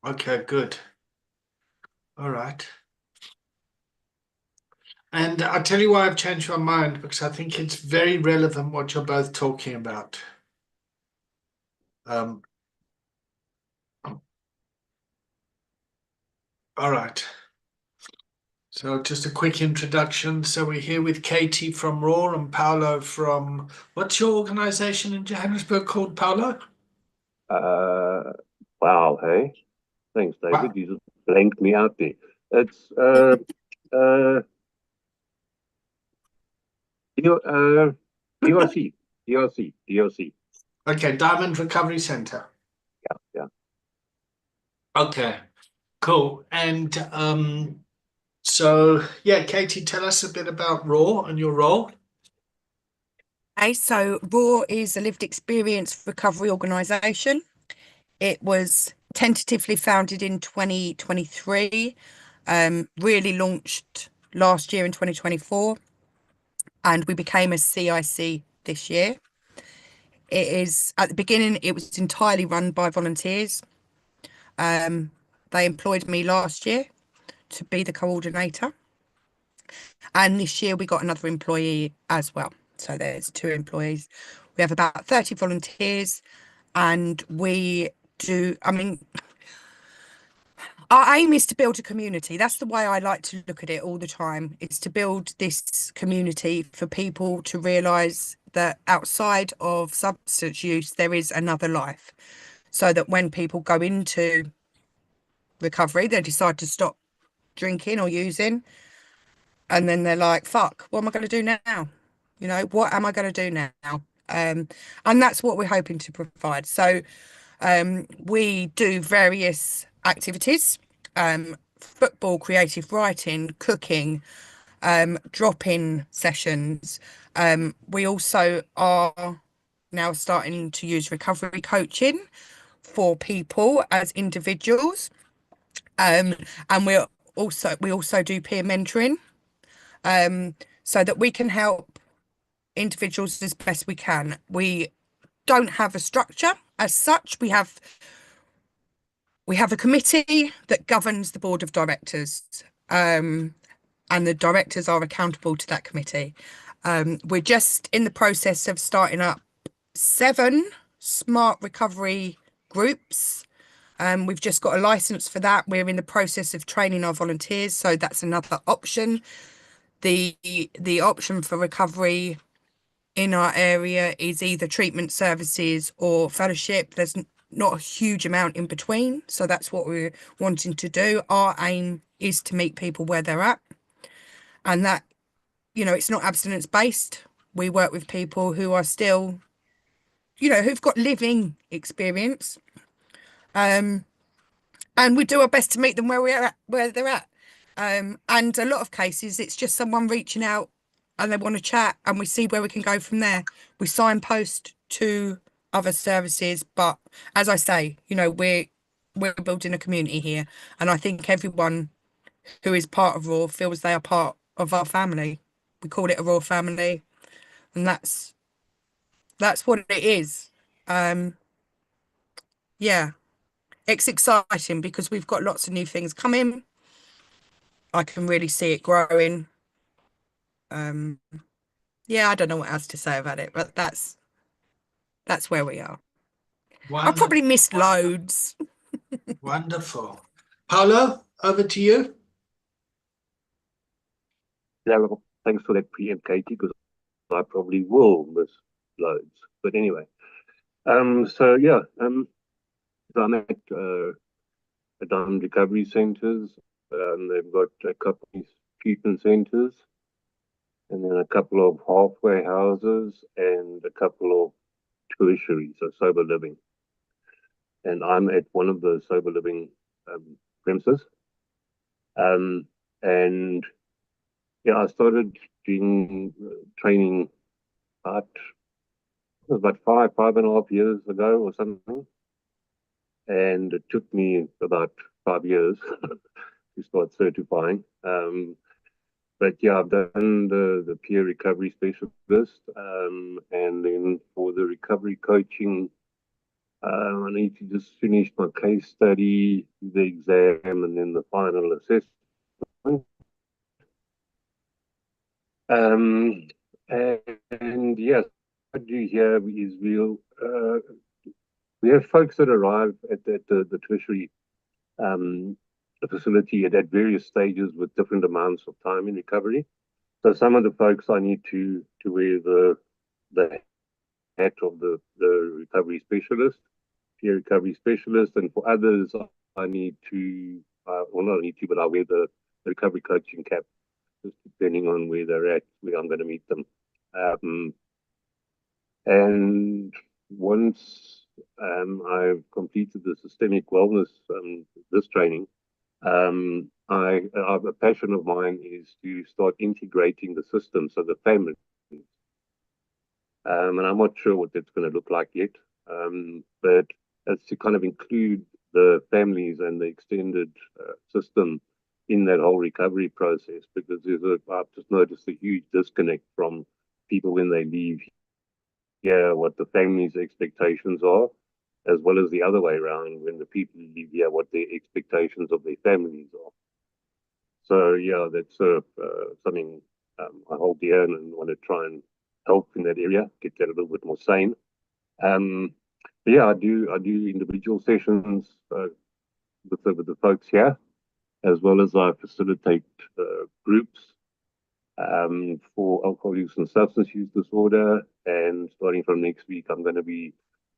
Okay, good. All right. And I'll tell you why I've changed my mind, because I think it's very relevant what you're both talking about. Um, all right. So just a quick introduction. So we're here with Katie from Raw and Paolo from, what's your organization in Johannesburg called, Paolo? Uh, wow, hey. Thanks, David. Wow. You just blanked me out there. It's uh, D- uh, DRC, DRC. Okay, Diamond Recovery Center. Yeah, yeah. Okay, cool. And so yeah, Katie, tell us a bit about Raw and your role. Okay, so RAW is a lived experience recovery organisation. It was tentatively founded in 2023, really launched last year in 2024, and we became a CIC this year. It is at the beginning, it was entirely run by volunteers. They employed me last year to be the coordinator, and this year we got another employee as well. So there's two employees. We have about 30 volunteers, and we do, I mean, our aim is to build a community. That's the way I like to look at it all the time. It's to build this community for people to realise that outside of substance use, there is another life. So that when people go into recovery, they decide to stop drinking or using, and then they're like, fuck, what am I going to do now? You know, what am I going to do now? Um, and that's what we're hoping to provide. So we do various activities, football, creative writing, cooking, drop-in sessions. We also are now starting to use recovery coaching for people as individuals. And we also do peer mentoring, so that we can help individuals as best we can. We don't have a structure as such. We have a committee that governs the board of directors, and the directors are accountable to that committee. We're just in the process of starting up 7 smart recovery groups. We've just got a license for that. We're in the process of training our volunteers, so that's another option. The option for recovery in our area is either treatment services or fellowship. There's not a huge amount in between, so that's what we're wanting to do. Our aim is to meet people where they're at, and that, it's not abstinence based. We work with people who are still, who've got living experience, um, and we do our best to meet them where they're at. And a lot of cases, it's just someone reaching out and they want to chat, and we see where we can go from there. We signpost to other services, but as I say, we're building a community here, and I think everyone who is part of Raw feels they are part of our family. We call it a Raw family, and that's what it is. Um, yeah, it's exciting because we've got lots of new things coming. I can really see it growing. Um, yeah, I don't know what else to say about it, but that's where we are. I Wonderful. probably missed loads. Wonderful. Paolo, over to you. Yeah, well, thanks for that preempt, Katie, because I probably will miss loads. But anyway, so yeah, so I'm at Diamond Recovery Centers. They've got a couple of treatment centers, and then a couple of halfway houses, and a couple of tertiaries, so sober living. And I'm at one of the sober living premises. Um, and yeah, I started doing training about it was about 5.5 years ago or something, and it took me about 5 years to start certifying. But yeah, I've done the peer recovery specialist, and then for the recovery coaching, I need to just finish my case study, the exam, and then the final assessment. And yes, what I do here is we have folks that arrive at the tertiary facility at various stages with different amounts of time in recovery. So some of the folks I need to wear the hat of the recovery specialist, peer recovery specialist, and for others I need to, well not need to, but I wear the recovery coaching cap, just depending on where they're at, where I'm going to meet them. And once I've completed the systemic wellness, this training, a passion of mine is to start integrating the system, so the family. And I'm not sure what that's going to look like yet, but it's to kind of include the families and the extended system in that whole recovery process, because I've just noticed a huge disconnect from people when they leave here, what the family's expectations are, as well as the other way around, when the people leave here, what their expectations of their families are. So yeah, that's something I hold dear and want to try and help in that area, get that a little bit more sane. But yeah, I do individual sessions with the folks here, as well as I facilitate groups for alcohol use and substance use disorder. And starting from next week, I'm going to be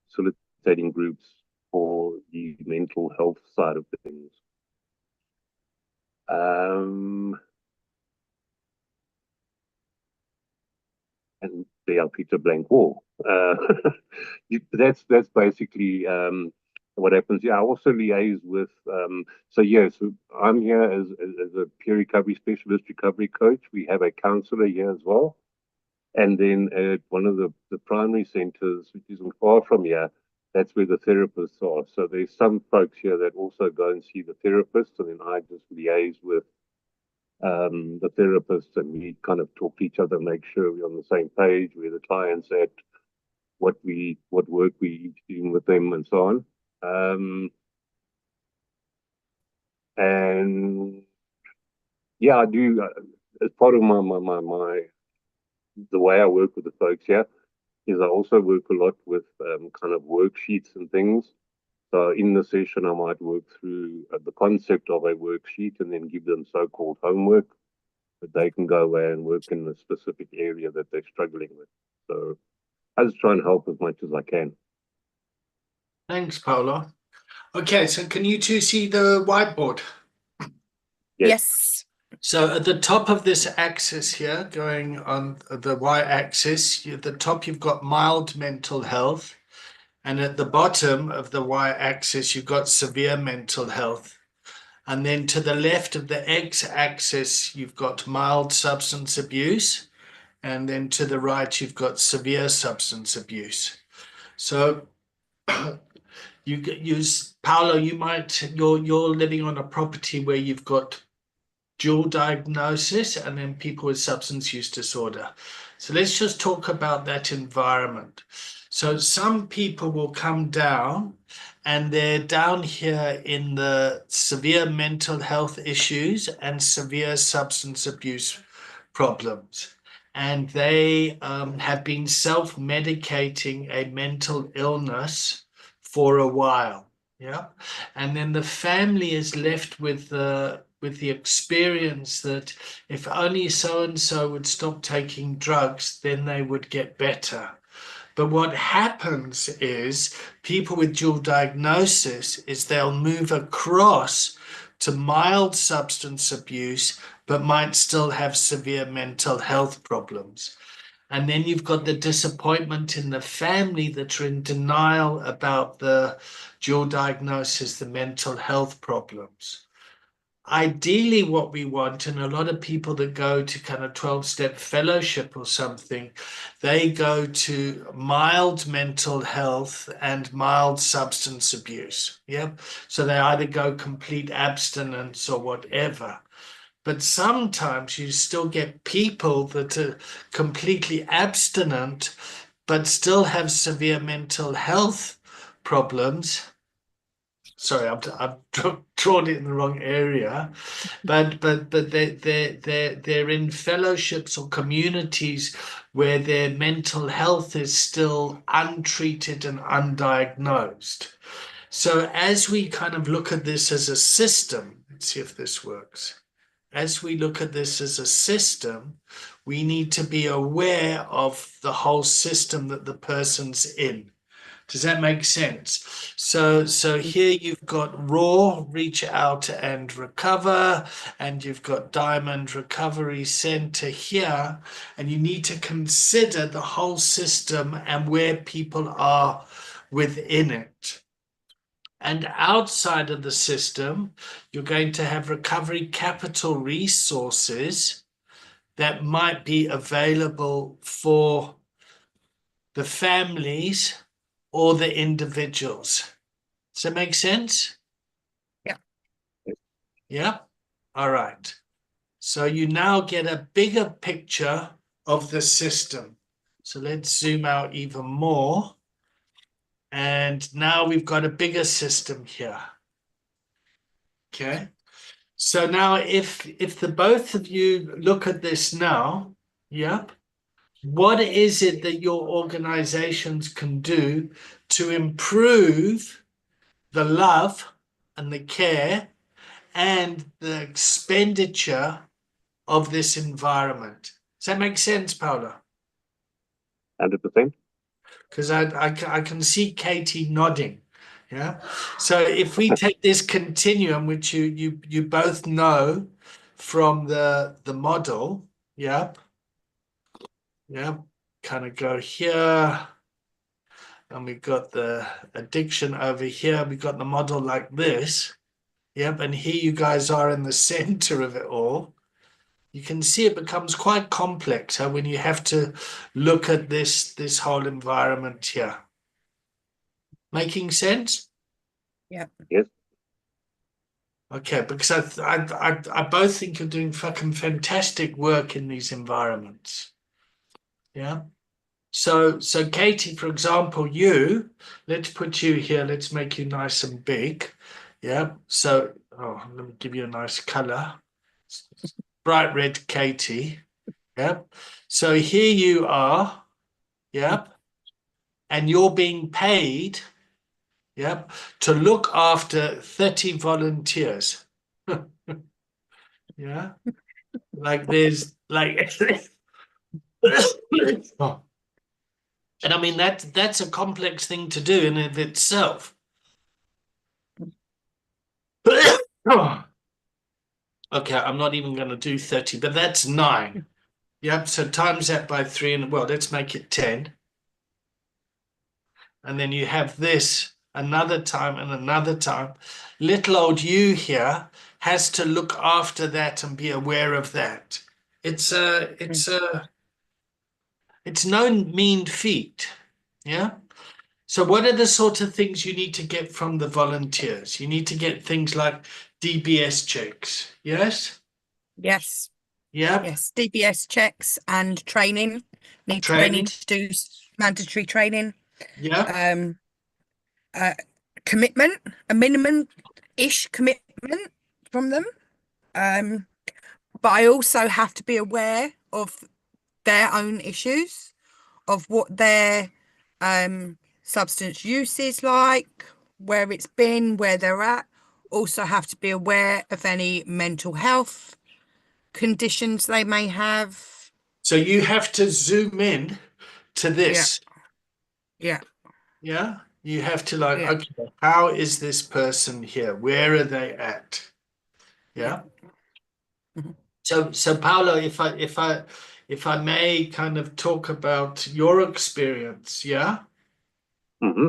facilitating groups for the mental health side of things. And they are Peter blank wall. That's basically what happens. Yeah, I also liaise with. So I'm here as a peer recovery specialist, recovery coach. We have a counselor here as well, and then at one of the primary centres, which isn't far from here, that's where the therapists are. So there's some folks here that also go and see the therapist, and then I just liaise with the therapists, and we kind of talk to each other, make sure we're on the same page, where the client's at, what work we each doing with them, and so on. And yeah, I do as part of the way I work with the folks here is I also work a lot with kind of worksheets and things. So in the session, I might work through the concept of a worksheet and then give them so-called homework that they can go away and work in the specific area that they're struggling with. So I just try and help as much as I can. Thanks, Paolo. Okay, so can you two see the whiteboard? Yes. So at the top of this axis here, going on the y-axis, at the top you've got mild mental health, and at the bottom of the y-axis you've got severe mental health. And then to the left of the x-axis you've got mild substance abuse, and then to the right you've got severe substance abuse. So you use Paolo, you're living on a property where you've got dual diagnosis and then people with substance use disorder. So let's just talk about that environment. So some people will come down and they're down here in the severe mental health issues and severe substance abuse problems. And they have been self-medicating a mental illness for a while. Yeah. And then the family is left with the experience that if only so-and-so would stop taking drugs, then they would get better. But what happens is people with dual diagnosis is they'll move across to mild substance abuse, but might still have severe mental health problems. And then you've got the disappointment in the family that are in denial about the dual diagnosis, the mental health problems. Ideally, what we want, and a lot of people that go to kind of 12-step fellowship or something, they go to mild mental health and mild substance abuse. Yep. So they either go complete abstinence or whatever. But sometimes you still get people that are completely abstinent, but still have severe mental health problems. Sorry, I've drawn it in the wrong area, but they're in fellowships or communities where their mental health is still untreated and undiagnosed. So as we kind of look at this as a system, let's see if this works. As we look at this as a system, we need to be aware of the whole system that the person's in. Does that make sense? So here you've got RAW, reach out and recover, and you've got Diamond Recovery Center here, and you need to consider the whole system and where people are within it. And outside of the system, you're going to have recovery capital resources that might be available for the families or the individuals. Does that make sense? Yeah. Yeah? All right. So you now get a bigger picture of the system. So let's zoom out even more. And now we've got a bigger system here. Okay. So now if the both of you look at this now, yep, what is it that your organizations can do to improve the love and the care and the expenditure of this environment? Does that make sense, Paula? 100%. Because I can see Katie nodding. Yeah. So if we take this continuum, which you both know from the model, yep, yep, kind of go here, and we've got the addiction over here. We've got the model like this, yep, and here you guys are in the center of it all. You can see it becomes quite complex when you have to look at this whole environment here. Making sense? Yeah. Yes. Okay, because I both think you're doing fucking fantastic work in these environments. Yeah. So Katie, for example, let's put you here. Let's make you nice and big. Yeah. So, let me give you a nice color. Bright red Katie. Yep. So here you are. Yep. And you're being paid, yep, to look after 30 volunteers. Yeah. Like there's like oh. And I mean that's a complex thing to do in of itself. Oh. Okay, I'm not even going to do 30, but that's 9. Yep, so times that by 3, and well, let's make it 10. And then you have this another time and another time. Little old you here has to look after that and be aware of that. It's no mean feat. Yeah. So what are the sort of things you need to get from the volunteers? You need to get things like DBS checks. Yes. Yes. Yep. Yes. DBS checks and training. They need to do mandatory training. Yeah. Commitment, a minimum-ish commitment from them. But I also have to be aware of their own issues, of what their substance use is like, where it's been, where they're at. Also have to be aware of any mental health conditions they may have. So you have to zoom in to this. Yeah. Yeah. You have to like, Yeah. okay, how is this person here? Where are they at? Yeah. Mhm. So Paolo, if I may kind of talk about your experience, yeah? Mm-hmm.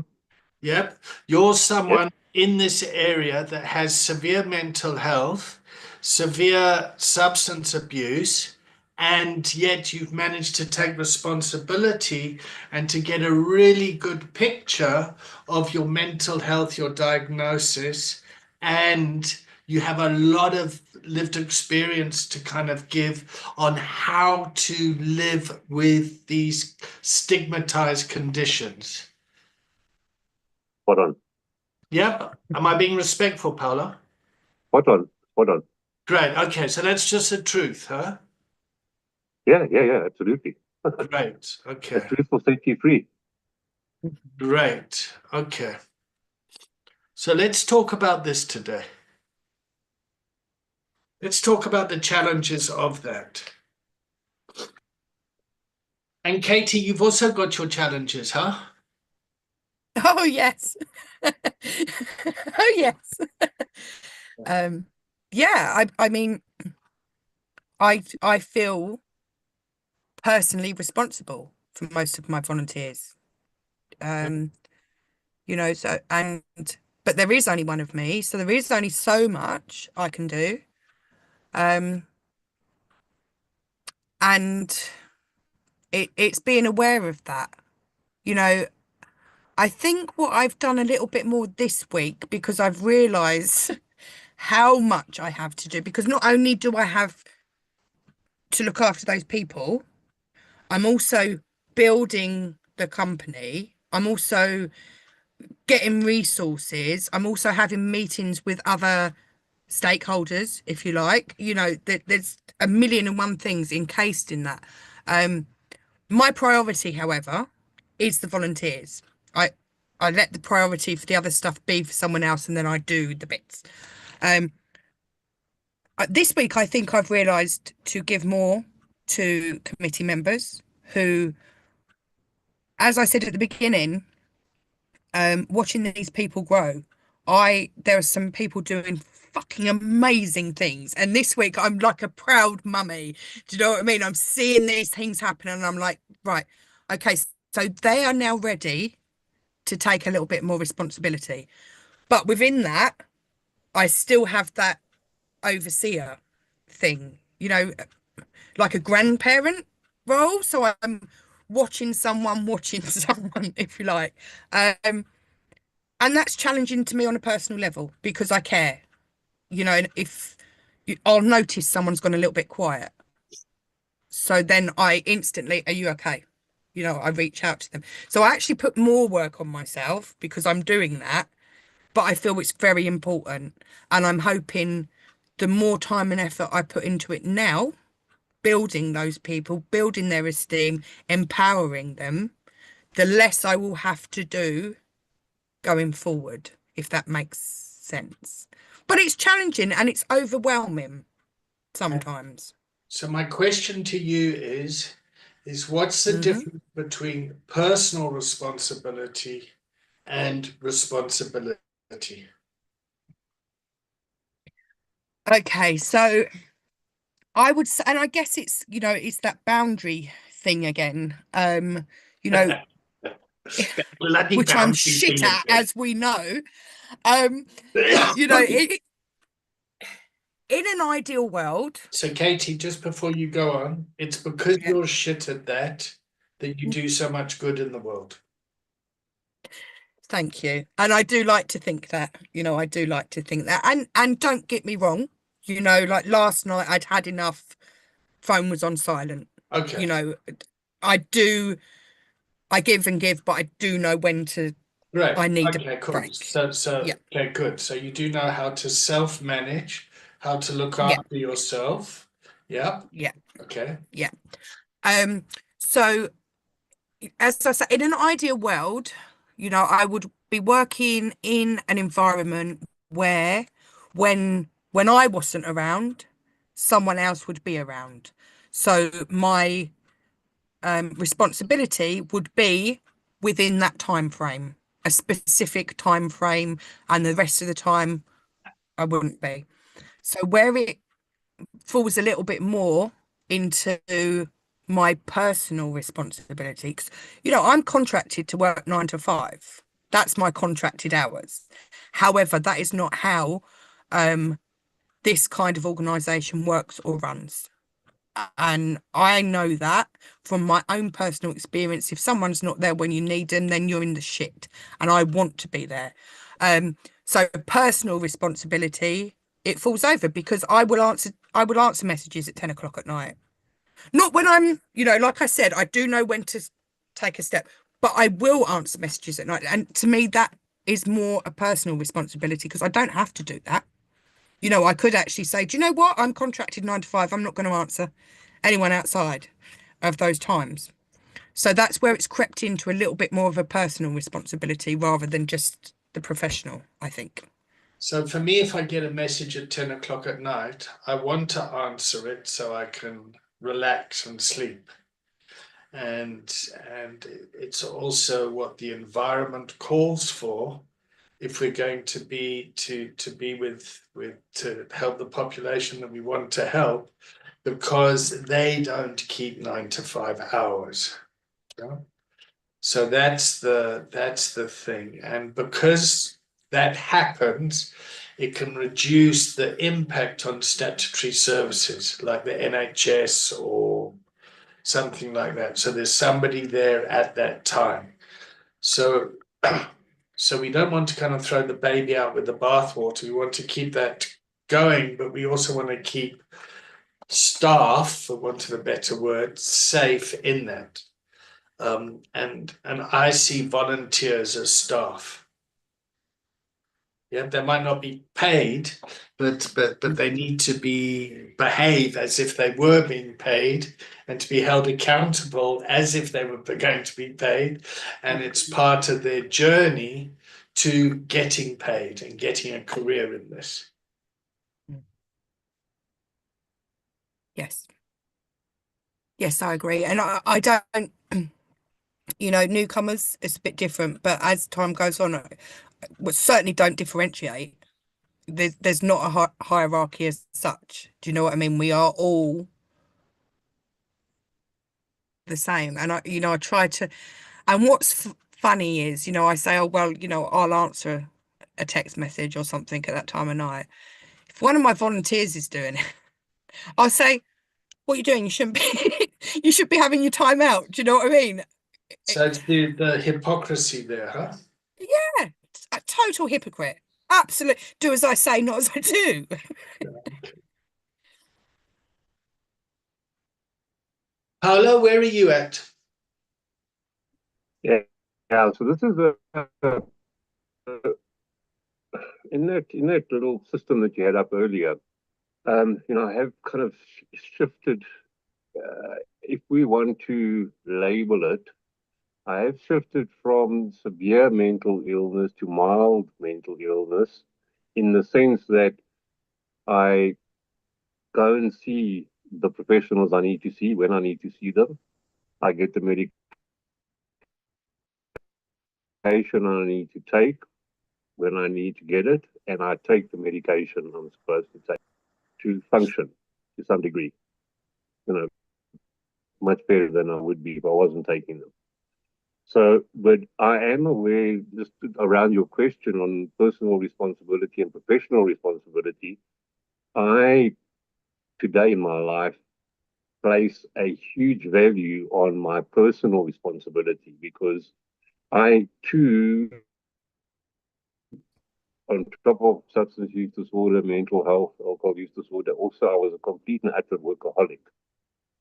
Yep. You're someone in this area that has severe mental health, severe substance abuse, and yet you've managed to take responsibility and to get a really good picture of your mental health, your diagnosis, and you have a lot of lived experience to kind of give on how to live with these stigmatized conditions. Spot on. Yep. Am I being respectful, Paula? Spot on. Spot on. Great. Okay, so that's just the truth, huh? Yeah, absolutely. Great. The Okay. truth will set you free. Great. Okay. So let's talk about this today. Let's talk about the challenges of that. And Katie, you've also got your challenges, huh? Oh yes. Oh yes. Yeah, I mean, I feel personally responsible for most of my volunteers. You know, so but there is only one of me, so there is only so much I can do. And it's being aware of that. You know, I think what I've done a little bit more this week, because I've realised how much I have to do, because not only do I have to look after those people, I'm also building the company. I'm also getting resources. I'm also having meetings with other stakeholders, if you like. You know, there's a million and one things encased in that. My priority, however, is the volunteers. I I let the priority for the other stuff be for someone else, and then I do the bits. This week, I think I've realised to give more to committee members who, as I said at the beginning, watching these people grow. There are some people doing fucking amazing things, and this week I'm like a proud mummy. Do you know what I mean? I'm seeing these things happen, and I'm like, right, okay, so they are now ready to take a little bit more responsibility. But within that, I still have that overseer thing, you know, like a grandparent role. So I'm watching someone watching someone, if you like. And that's challenging to me on a personal level because I care, you know, and if I'll notice someone's gone a little bit quiet. So then I instantly, are you okay? You know, I reach out to them. So I actually put more work on myself because I'm doing that, but I feel it's very important. And I'm hoping the more time and effort I put into it now, building those people, building their esteem, empowering them, the less I will have to do going forward, if that makes sense. But it's challenging and it's overwhelming sometimes. So my question to you is what's the difference between personal responsibility and responsibility? Okay, so I would say, and I guess it's, you know, it's that boundary thing again. You know, Bloody which I'm boundary shit thing at, again. as we know. You know, in an ideal world, So Katie, just before you go on, it's because yeah, you're shit at that that you do so much good in the world. thank you. And I do like to think that, you know, I do like to think that. And don't get me wrong, you know, like last night I'd had enough, phone was on silent. You Okay, know, I do, I give and give, but I do know when to, great. I need a Okay, cool. break. So Yeah, okay, good. So you do know how to self-manage, how to look yeah, after yourself. Yeah. yeah, Okay. yeah. So as I say, in an ideal world, you know, I would be working in an environment where when I wasn't around, someone else would be around. So my responsibility would be within that time frame, a specific time frame, and the rest of the time I wouldn't be. So where it falls a little bit more into my personal responsibility, because you know I'm contracted to work 9 to 5. That's my contracted hours. However, that is not how this kind of organization works or runs. And I know that from my own personal experience. If someone's not there when you need them, then you're in the shit. And I want to be there. So personal responsibility, it falls over because I will answer messages at 10 o'clock at night. Not when I'm, you know, like I said, I do know when to take a step, but I will answer messages at night. And to me, is more a personal responsibility, because I don't have to do that. You know, I could actually say, do you know what? I'm contracted 9 to 5. I'm not going to answer anyone outside of those times. So that's where it's crept into a little bit more of a personal responsibility rather than just the professional, I think. So for me, if I get a message at 10 o'clock at night, I want to answer it so I can relax and sleep. And it's also what the environment calls for if we're going to be to help the population that we want to help, because they don't keep 9 to 5 hours. You know? So that's the thing. And because that happens, it can reduce the impact on statutory services like the NHS or something like that. So there's somebody there at that time. So so we don't want to kind of throw the baby out with the bathwater. We want to keep that going, but we also want to keep staff, for want of a better word, safe in that. And I see volunteers as staff. Yeah, they might not be paid, but they need to behave as if they were being paid, and to be held accountable as if they were going to be paid. And it's part of their journey to getting paid and getting a career in this. Yes. Yes, I agree. And I don't, you know, newcomers, it's a bit different, but as time goes on, we certainly don't differentiate. There's not a hierarchy as such. Do you know what I mean? We are all the same. And you know, I try to, and what's funny is, you know, I say, oh, well, you know, I'll answer a text message or something at that time of night. If one of my volunteers is doing it, I'll say, what are you doing? You shouldn't be, you should be having your time out. Do you know what I mean? So it's the hypocrisy there, huh? Yeah, a total hypocrite. Absolutely. Do as I say, not as I do. Paolo, where are you at? Yeah, yeah. So this is in that little system that you had up earlier. You know, I have kind of shifted. If we want to label it, I have shifted from severe mental illness to mild mental illness, in the sense that I go and see the professionals I need to see when I need to see them. I get the medication I need to take when I need to get it, and I take the medication I'm supposed to take to function to some degree. You know, much better than I would be if I wasn't taking them. So, but I am aware, just around your question on personal responsibility and professional responsibility, I, today in my life, place a huge value on my personal responsibility, because I too, on top of substance use disorder, mental health, alcohol use disorder, also I was a complete and utter workaholic.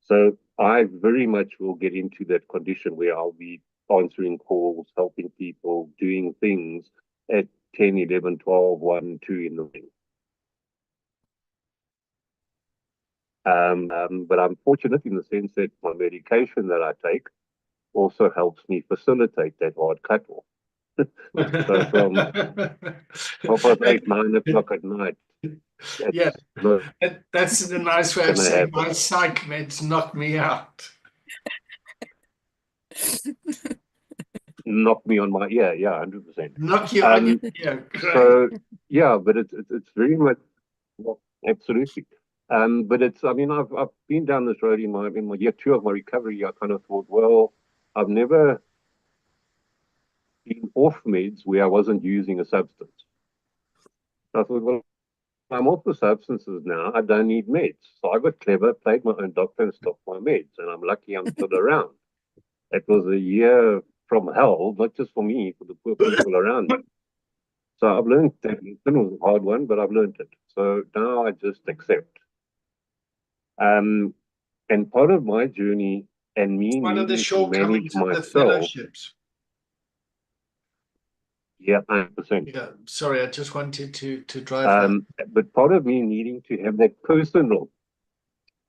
So I very much will get into that condition where I'll be answering calls, helping people, doing things at 10, 11, 12, 1, 2 in the morning. But I'm fortunate in the sense that my medication that I take also helps me facilitate that hard cutoff. So from 8, 9 o'clock at night, Yeah, not that's a nice way of going to saying happen. my psych meds knock me out. Knock me on my, yeah, 100%. Knock you on your, yeah, great. So yeah, but it's very much, well, absolutely. But it's, I mean, I've been down this road in my year 2 of my recovery. I kind of thought, well, I've never been off meds where I wasn't using a substance. I thought, well, I'm off the substances now. I don't need meds. So I got clever, played my own doctor, and stopped my meds. And I'm lucky I'm still around. It was a year from hell, not just for me, for the poor people around me. So I've learned that it was a hard one, but I've learned it. So now I just accept. And part of my journey and me One of the needing to manage shortcomings of the myself, fellowships. Yeah, 100%. Yeah, sorry, I just wanted to drive that. But part of me needing to have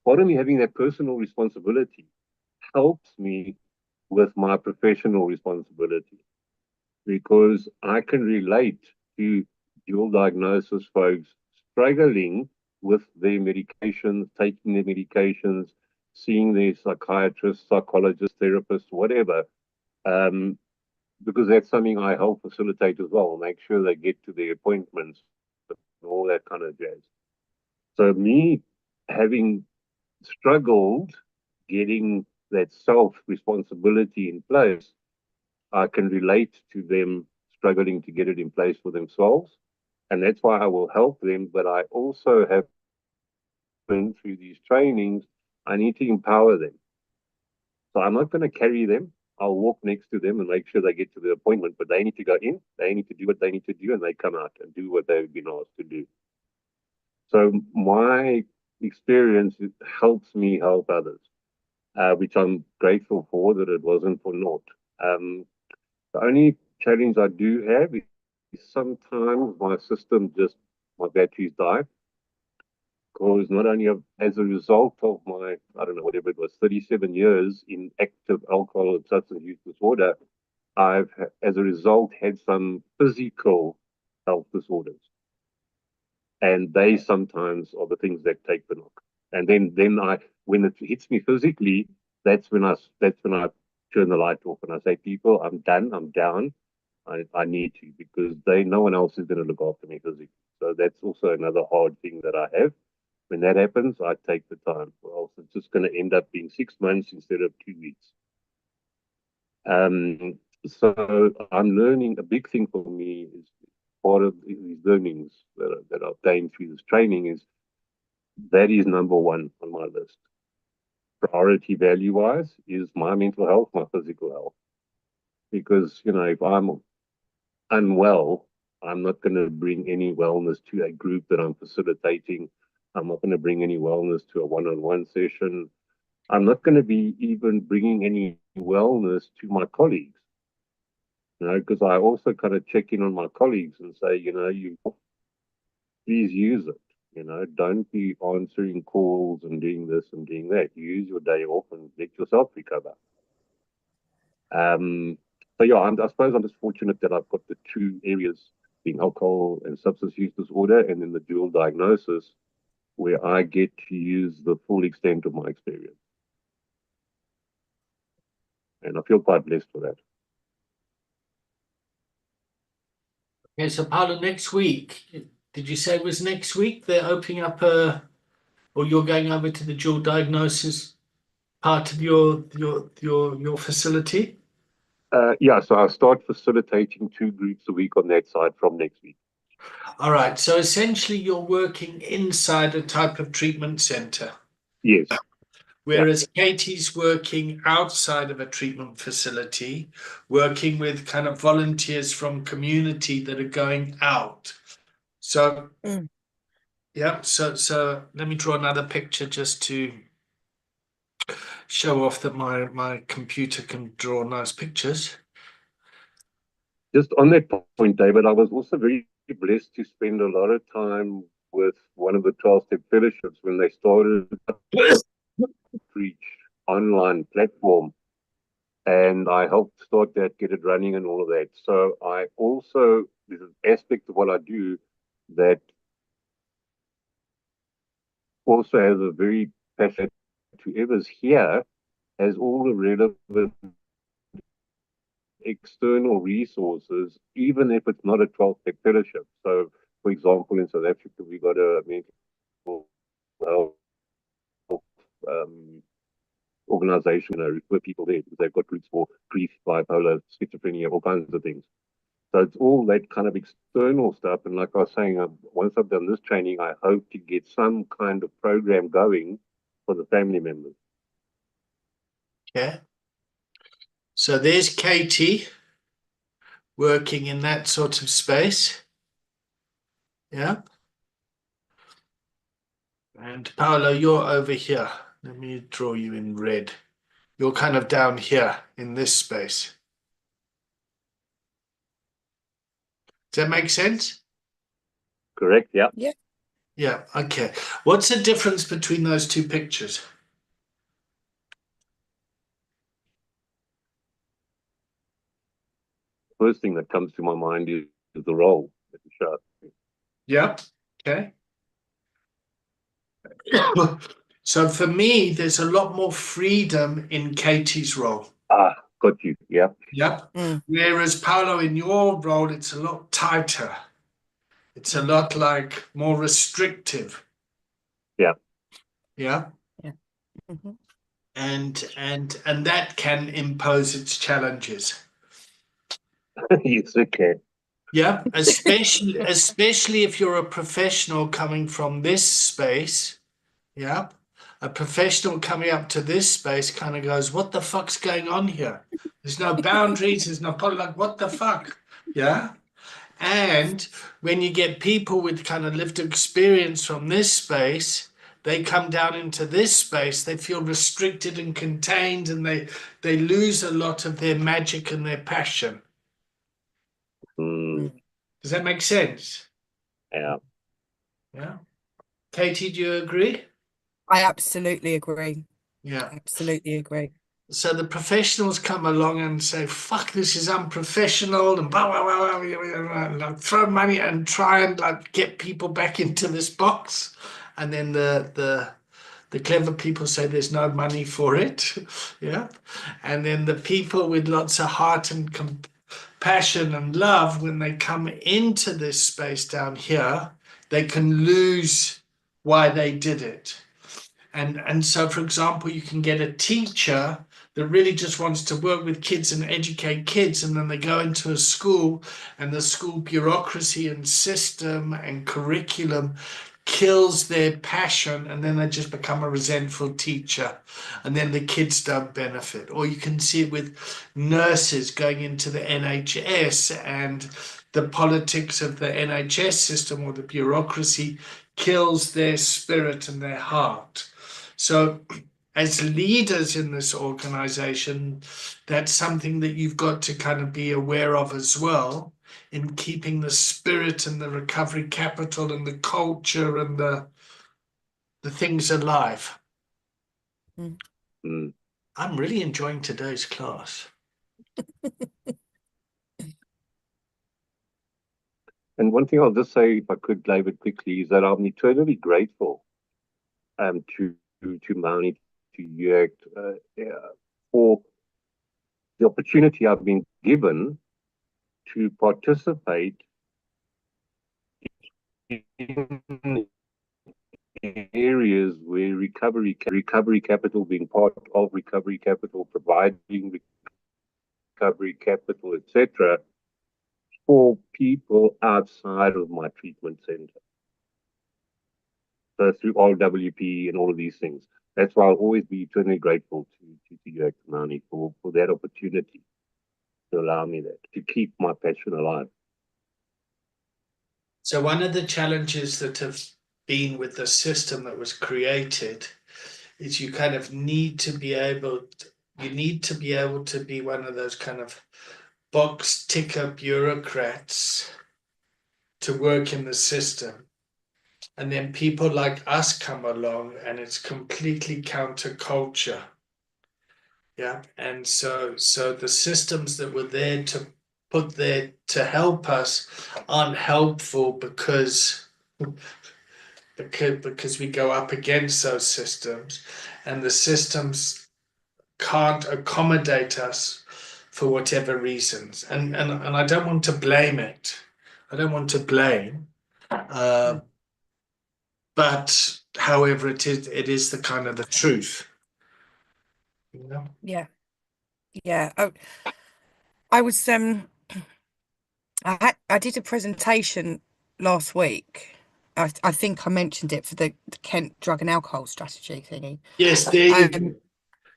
part of me having that personal responsibility helps me with my professional responsibility because I can relate to dual diagnosis folks struggling with their medications, taking their medications, seeing their psychiatrists, psychologists, therapists, whatever, um, because that's something I help facilitate as well, make sure they get to their appointments and all that kind of jazz. So me having struggled getting that self responsibility in place, I can relate to them struggling to get it in place for themselves. And that's why I will help them. But I also have been through these trainings, I need to empower them. So I'm not going to carry them. I'll walk next to them and make sure they get to the appointment, but they need to go in, they need to do what they need to do, and they come out and do what they've been asked to do. So my experience helps me help others, which I'm grateful for that it wasn't for naught. The only challenge I do have is sometimes my system just, my batteries die. Because not only as a result of my, I don't know, whatever it was, 37 years in active alcohol and substance use disorder, I've, as a result, had some physical health disorders. And they sometimes are the things that take the knock. And then when it hits me physically, that's when I turn the light off and I say, people, I'm done, I'm down. I need to because no one else is going to look after me physically. So that's also another hard thing that I have. When that happens, I take the time. Or else it's just going to end up being 6 months instead of 2 weeks. So I'm learning. A big thing for me is part of these learnings that I've gained through this training is that is number one on my list. Priority value wise is my mental health, my physical health. Because, if I'm unwell, I'm not going to bring any wellness to a group that I'm facilitating. I'm not going to bring any wellness to a one-on-one session. I'm not going to be even bringing any wellness to my colleagues, because I also kind of check in on my colleagues and say, you please use it. Don't be answering calls and doing this and doing that. Use your day off and let yourself recover. So yeah, I suppose I'm just fortunate that I've got the two areas being alcohol and substance use disorder, and then the dual diagnosis, where I get to use the full extent of my experience, and I feel quite blessed for that. Okay, so Paolo, next week, did you say it was next week they're opening up or you're going over to the dual diagnosis part of your facility? Yeah, so I'll start facilitating 2 groups a week on that side from next week. All right. So essentially, you're working inside a type of treatment center, Yes. whereas Katie's working outside of a treatment facility, working with kind of volunteers from community that are going out. So, yeah. So let me draw another picture just to show off that my computer can draw nice pictures. Just on that point, David, I was also very blessed to spend a lot of time with one of the 12-step fellowships when they started the Preach online platform. And I helped start that, get it running and all of that. So I also, there's an aspect of what I do that also has a very passionate, whoever's here has all the relevant external resources, even if it's not a 12-step fellowship. So, for example, in South Africa, we got a mental health organization, refer people there because they've got groups for grief, bipolar, schizophrenia, all kinds of things. So it's all that kind of external stuff. And like I was saying, once I've done this training, I hope to get some kind of program going for the family members. Yeah. So there's Katie working in that sort of space. Yeah. And Paolo, you're over here. Let me draw you in red. You're kind of down here in this space. Does that make sense? Correct. Yeah. Yeah. Yeah. Okay. What's the difference between those two pictures? First thing that comes to my mind is the role that you shot. Yeah. Okay. So for me, there's a lot more freedom in Katie's role. Got you. Yeah. Yep. Mm. Whereas Paolo, in your role, it's a lot tighter. It's a lot like more restrictive. Yeah. Yeah. Yeah. Mm-hmm. And that can impose its challenges. Yes, okay. Yeah, especially if you're a professional coming from this space. Yeah. A professional coming up to this space kind of goes, what the fuck's going on here? There's no boundaries, there's no like, what the fuck? Yeah. And when you get people with kind of lived experience from this space, they come down into this space, they feel restricted and contained, and they lose a lot of their magic and their passion. Mm, Does that make sense? yeah. Yeah. Katie, do you agree? I absolutely agree. Yeah. Absolutely agree. So the professionals come along and say, fuck, this is unprofessional, and blah, blah, blah, blah, blah, blah, throw money and try and like get people back into this box. And then the clever people say there's no money for it. Yeah. And then the people with lots of heart and compassion and love, when they come into this space down here, they can lose why they did it. And so, for example, you can get a teacher that really just wants to work with kids and educate kids, and then they go into a school, and the school bureaucracy and system and curriculum kills their passion, and then they just become a resentful teacher, and then the kids don't benefit. Or you can see it with nurses going into the NHS, and the politics of the NHS system or the bureaucracy kills their spirit and their heart. So, as leaders in this organization, that's something that you've got to kind of be aware of as well, in keeping the spirit and the recovery capital and the culture and the things alive. Mm. I'm really enjoying today's class. And one thing I'll just say, if I could, David, quickly, is that I'm eternally grateful to Mauni, to UACT, for the opportunity I've been given to participate in areas where recovery capital, being part of recovery capital, providing recovery capital, etc., for people outside of my treatment center. So through RWP and all of these things. That's why I'll always be eternally grateful to UACT Mauni for that opportunity to allow me that, to keep my passion alive. So one of the challenges that have been with the system that was created is you kind of need to be able to be one of those kind of box ticker bureaucrats to work in the system. And then people like us come along and it's completely counterculture. Yeah. And so the systems that were there to put there to help us aren't helpful because we go up against those systems, and the systems can't accommodate us for whatever reasons. And I don't want to blame it. I don't want to blame. But however, it is the kind of the truth. You know? Yeah. Yeah. I was I did a presentation last week. I think I mentioned it for the Kent drug and alcohol strategy thingy. Yes, there you go.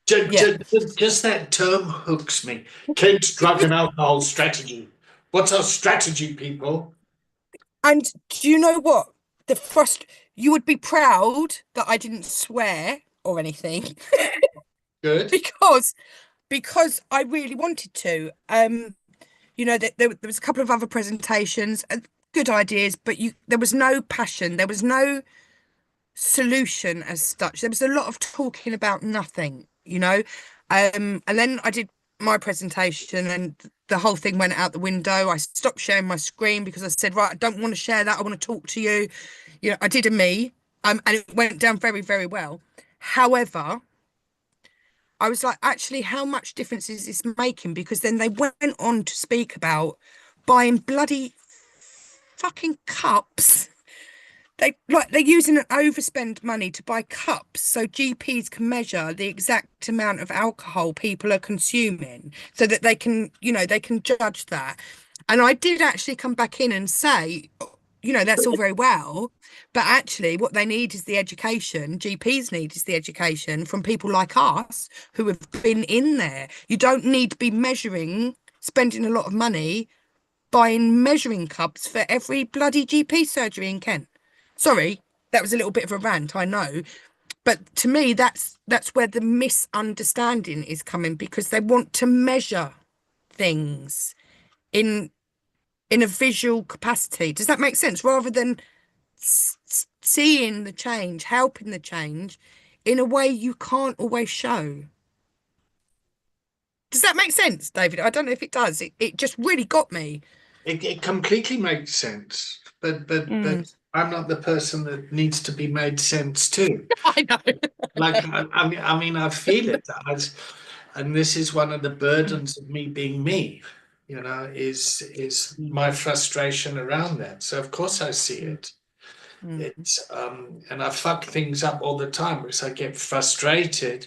Yeah. Just that term hooks me. Kent's drug and alcohol strategy. What's our strategy, people? And do you know what? You would be proud that I didn't swear or anything. Good. because I really wanted to. you know, there was a couple of other presentations, good ideas, but there was no passion. There was no solution as such. There was a lot of talking about nothing, you know. And then I did my presentation and the whole thing went out the window. I stopped sharing my screen because I said, right, I don't want to share that. I want to talk to you. You know, I did a me, and it went down very, very well. However, I was like, actually, how much difference is this making? Because then they went on to speak about buying bloody fucking cups. They're using an overspend money to buy cups so GPs can measure the exact amount of alcohol people are consuming so that they can, you know, they can judge that. And I did actually come back in and say, you know, that's all very well, but actually what they need is the education. GPs need is the education from people like us who have been in there. You don't need to be measuring, spending a lot of money buying measuring cups for every bloody GP surgery in Kent. Sorry, that was a little bit of a rant, I know. But to me, that's where the misunderstanding is coming, because they want to measure things in a visual capacity. Does that make sense? Rather than seeing the change, helping the change in a way you can't always show. Does that make sense, David? I don't know if it does. It just really got me. It completely makes sense, but I'm not the person that needs to be made sense to. I know. Like I mean, I feel it, and this is one of the burdens of me being me. You know, is my frustration around that. So of course I see it. It's and I fuck things up all the time because I get frustrated,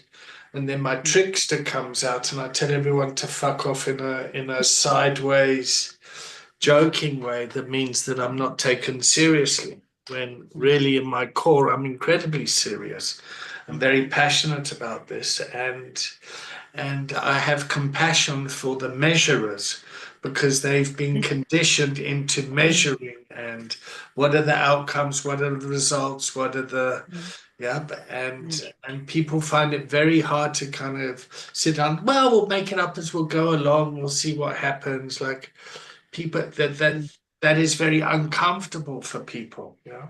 and then my trickster comes out, and I tell everyone to fuck off in a sideways, joking way that means that I'm not taken seriously. When really in my core I'm incredibly serious. I'm very passionate about this, and I have compassion for the measurers because they've been conditioned into measuring and what are the outcomes, what are the results, what are the and people find it very hard to kind of sit down. Well, we'll make it up as we'll go along. We'll see what happens. Like people that is very uncomfortable for people, you know.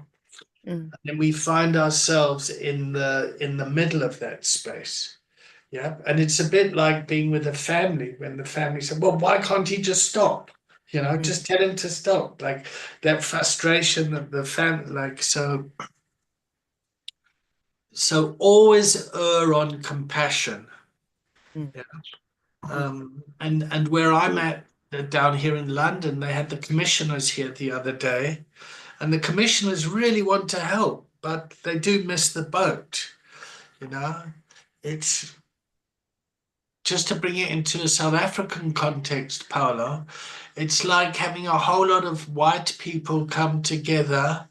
And we find ourselves in the middle of that space. Yeah. And it's a bit like being with a family when the family said, well, why can't he just stop? You know, just tell him to stop. Like that frustration of the family, like so always err on compassion. Yeah. And where I'm at down here in London, they had the commissioners here the other day, and the commissioners really want to help, but they do miss the boat. You know, it's just to bring it into a South African context, Paolo. It's like having a whole lot of white people come together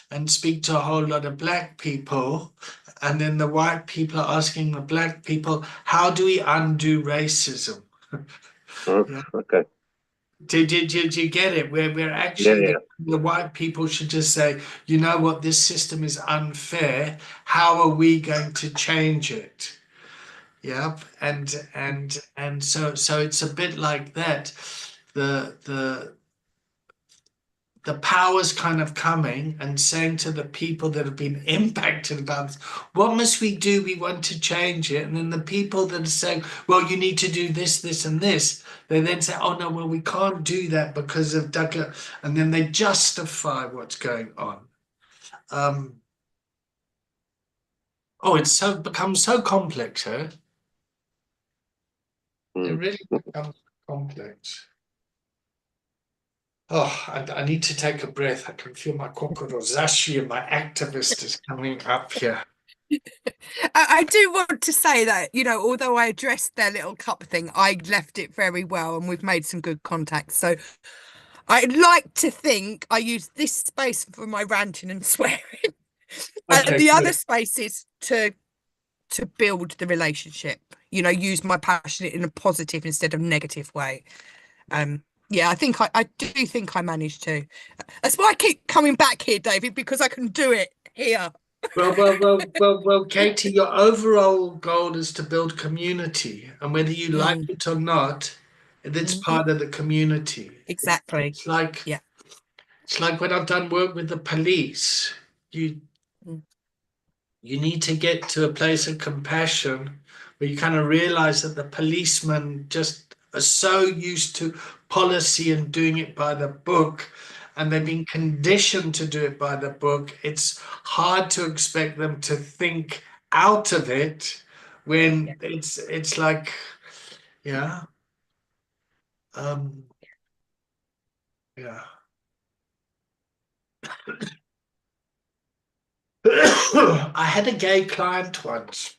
and speak to a whole lot of black people. And then the white people are asking the black people, how do we undo racism? Okay. Did you get it? We're actually the white people should just say, you know what, this system is unfair. How are we going to change it? Yeah, and so it's a bit like that. The power's kind of coming and saying to the people that have been impacted about this, what must we do? We want to change it. And then the people that are saying, well, you need to do this, this, and this, they then say, oh no, well, we can't do that because of DACA. And then they justify what's going on. It's become so complex, huh? It really becomes complex. Oh, I need to take a breath. I can feel my kokorozashi and my activist is coming up here. I do want to say that, you know, although I addressed their little cup thing, I left it very well and we've made some good contacts. So I'd like to think I use this space for my ranting and swearing. Okay, The good. other space is to build the relationship, you know, use my passion in a positive instead of negative way. Yeah, I think I do think I managed to. That's why I keep coming back here, David, because I can do it here. Well, Katie, your overall goal is to build community, and whether you like it or not, that's Mhm. part of the community. Exactly. It's like Yeah. it's like when I've done work with the police. You Mm. you need to get to a place of compassion where you kind of realize that the policemen just are so used to policy and doing it by the book, and they've been conditioned to do it by the book. It's hard to expect them to think out of it Yeah. when it's like, yeah, um, yeah. I had a gay client once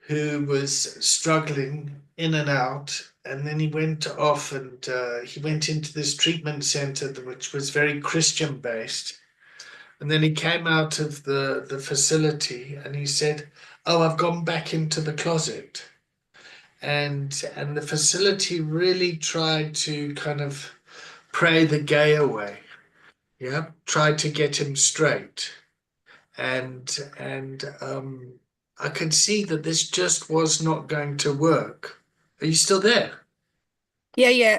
who was struggling in and out. And then he went off and he went into this treatment center, which was very Christian based. And then he came out of the facility and he said, "Oh, I've gone back into the closet." And the facility really tried to kind of pray the gay away. Yeah, tried to get him straight. And I could see that this just was not going to work. Are you still there? Yeah, yeah.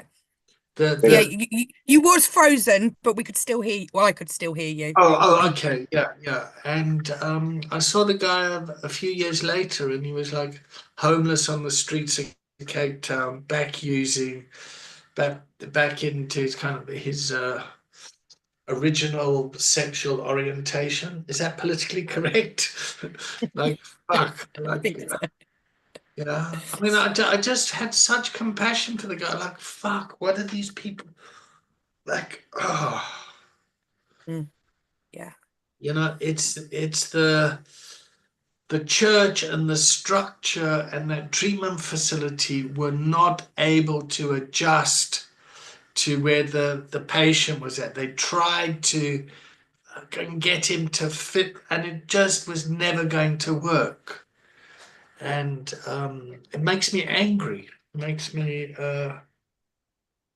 The Yeah, Yeah. the you was frozen, but we could still hear you. Well, I could still hear you. oh, okay, yeah, yeah. And I saw the guy a few years later, and he was like homeless on the streets of Cape Town, back back into his kind of his original sexual orientation. Is that politically correct? Like, fuck, I like. think so. Yeah, I mean, I just had such compassion for the guy. Like, fuck, what are these people like? Oh, Mm, yeah. it's the church and the structure and that treatment facility were not able to adjust to where the patient was at. They tried to get him to fit, and it just was never going to work. And it makes me angry. It makes me.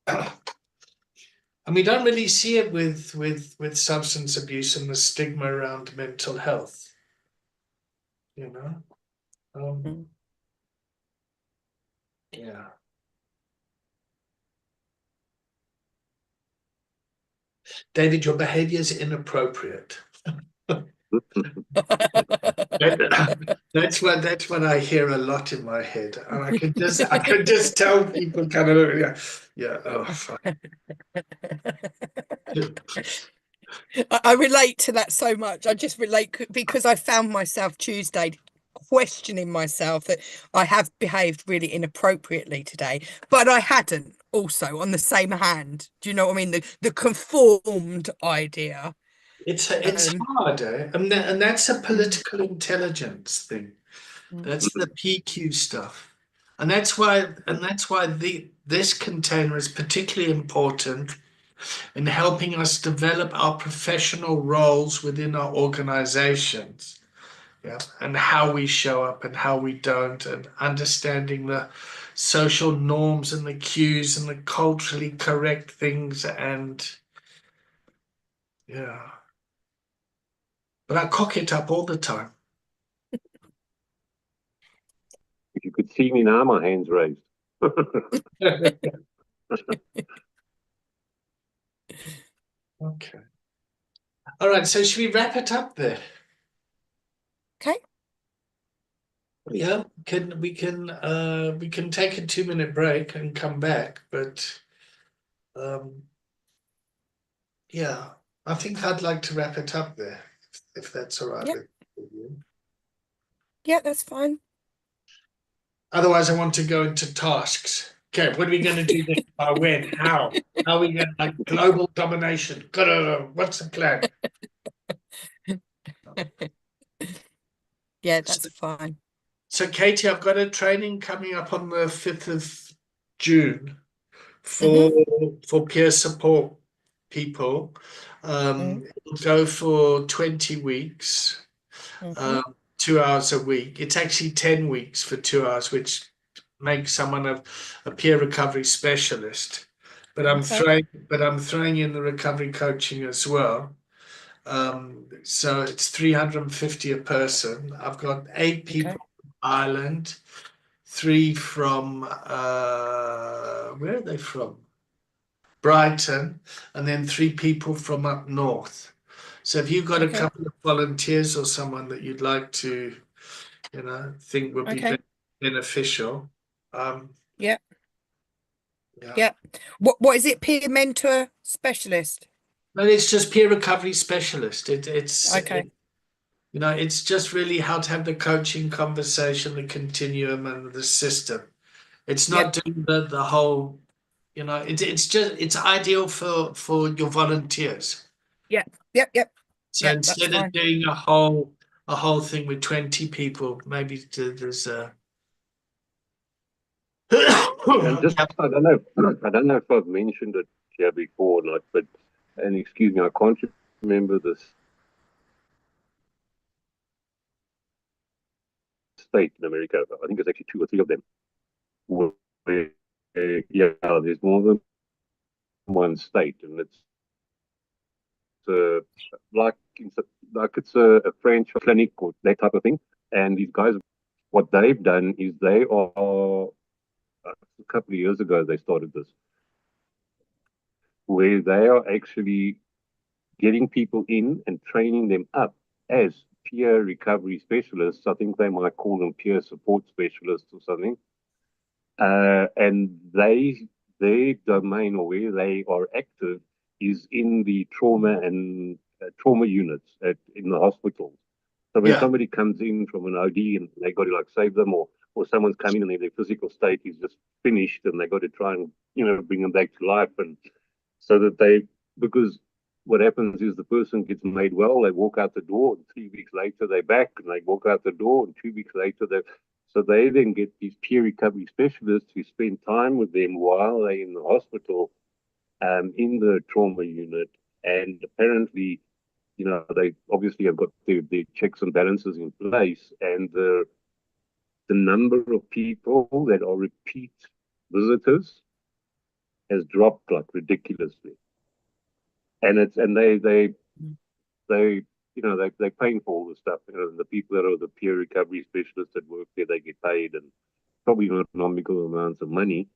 And we don't really see it with substance abuse and the stigma around mental health, you know. Mm. Yeah. David, your behavior is inappropriate. That's what I hear a lot in my head. And I could just tell people kind of, yeah, yeah, oh fuck. I relate to that so much. I just relate because I found myself Tuesday questioning myself that I have behaved really inappropriately today, but I hadn't also on the same hand. Do you know what I mean? The conformed idea. It's Um, hard, eh? And that's a mm, political intelligence thing. mm, That's the PQ stuff. And that's why this container is particularly important in helping us develop our professional roles within our organizations. Yeah. And how we show up and how we don't, and understanding the social norms and the cues and the culturally correct things. And yeah. But I cock it up all the time. If you could see me now, my hand's raised. Okay. All right. So should we wrap it up there? okay. Yeah, we can take a 2 minute break and come back, but um yeah, I think I'd like to wrap it up there, if that's all right Yeah. with you. Yeah, that's fine. Otherwise, I want to go into tasks. Okay, what are we going to do next? By when? How? How are we going to like global domination? What's the plan? Yeah, So, that's fine. so Katie, I've got a training coming up on the 5th of June for Hmm. for peer support people. Hmm. It'll go for 20 weeks, Hmm. 2 hours a week. It's actually 10 weeks for 2 hours, which makes someone a peer recovery specialist. But I'm Okay. throwing in the recovery coaching as well. So it's 350 a person. I've got 8 Okay. people from Ireland, 3 from where are they from? Brighton, and then 3 people from up north. So if you've got a Okay. couple of volunteers or someone that you'd like to, think would be Okay. beneficial. Yeah. Yeah. Yeah. What is it? Peer mentor specialist. But it's just peer recovery specialist. Okay. It's just really how to have the coaching conversation, the continuum, and the system. It's Yep. not doing the whole, it's ideal for your volunteers. Yeah. Yep. Yep. So Yep. That's instead of fine. doing a whole thing with 20 people, maybe there's a And just, I don't know if I've mentioned it here before or not, but, and excuse me, I can't remember this state in America. I think there's actually 2 or 3 of them. Where, yeah, there's more than one state, and it's like it's a French clinic or that type of thing. And these guys, what they've done is they are a couple of years ago they started this, where they are actually getting people in and training them up as peer recovery specialists. I think they might call them peer support specialists or something. And their domain or where they are active is in the trauma and trauma units in the hospitals. So when Yeah. somebody comes in from an OD and they got to like save them, or someone's coming and their physical state is just finished and they got to try and bring them back to life, and so that because what happens is the person gets made well, they walk out the door, and 3 weeks later they're back, and they walk out the door, and 2 weeks later they then get these peer recovery specialists who spend time with them while they're in the hospital, in the trauma unit, and apparently, they obviously have got their checks and balances in place, and the number of people that are repeat visitors has dropped like ridiculously, and they're paying for all the stuff. The people that are the peer recovery specialists that work there, they get paid, and probably not economical amounts of money,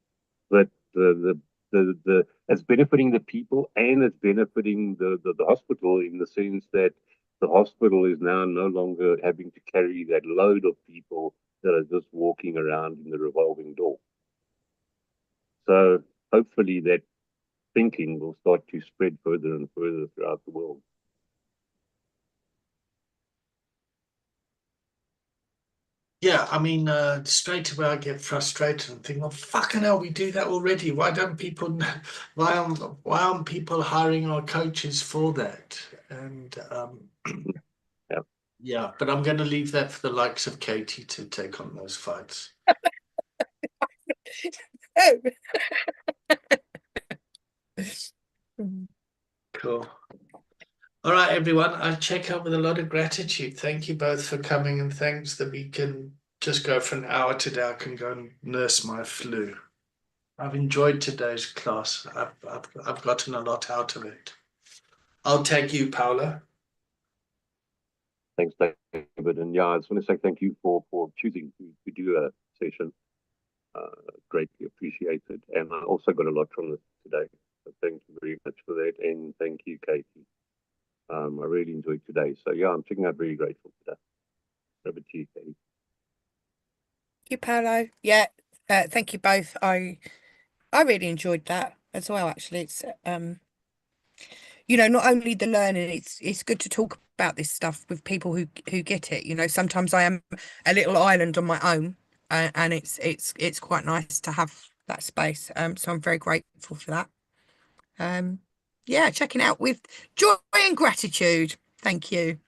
but the it's benefiting the people, and it's benefiting the hospital, in the sense that the hospital is now no longer having to carry that load of people that are just walking around in the revolving door. So hopefully that thinking will start to spread further and further throughout the world. Yeah, I mean, straight away I get frustrated and think, well, fucking hell, we do that already. Why don't people, why aren't people hiring our coaches for that? And Yeah. yeah, but I'm going to leave that for the likes of Katie to take on those fights. Oh. Cool. All right, everyone. I check out with a lot of gratitude. Thank you both for coming, and thanks that we can just go for an hour today. I can go and nurse my flu. I've enjoyed today's class. I've gotten a lot out of it. I'll take you, Paula. Thanks, David. And yeah, I just want to say thank you for choosing to do a session. Greatly appreciated. And I also got a lot from this today. So thank you very much for that. And thank you, Katie. I really enjoyed today. So yeah, I'm checking out very grateful for that. Over to you, Katie. Thank you, Paolo. Yeah, thank you both. I really enjoyed that as well. Actually, it's not only the learning. It's good to talk about this stuff with people who get it. Sometimes I am a little island on my own, and it's quite nice to have that space. So I'm very grateful for that. Yeah, checking out with joy and gratitude. Thank you.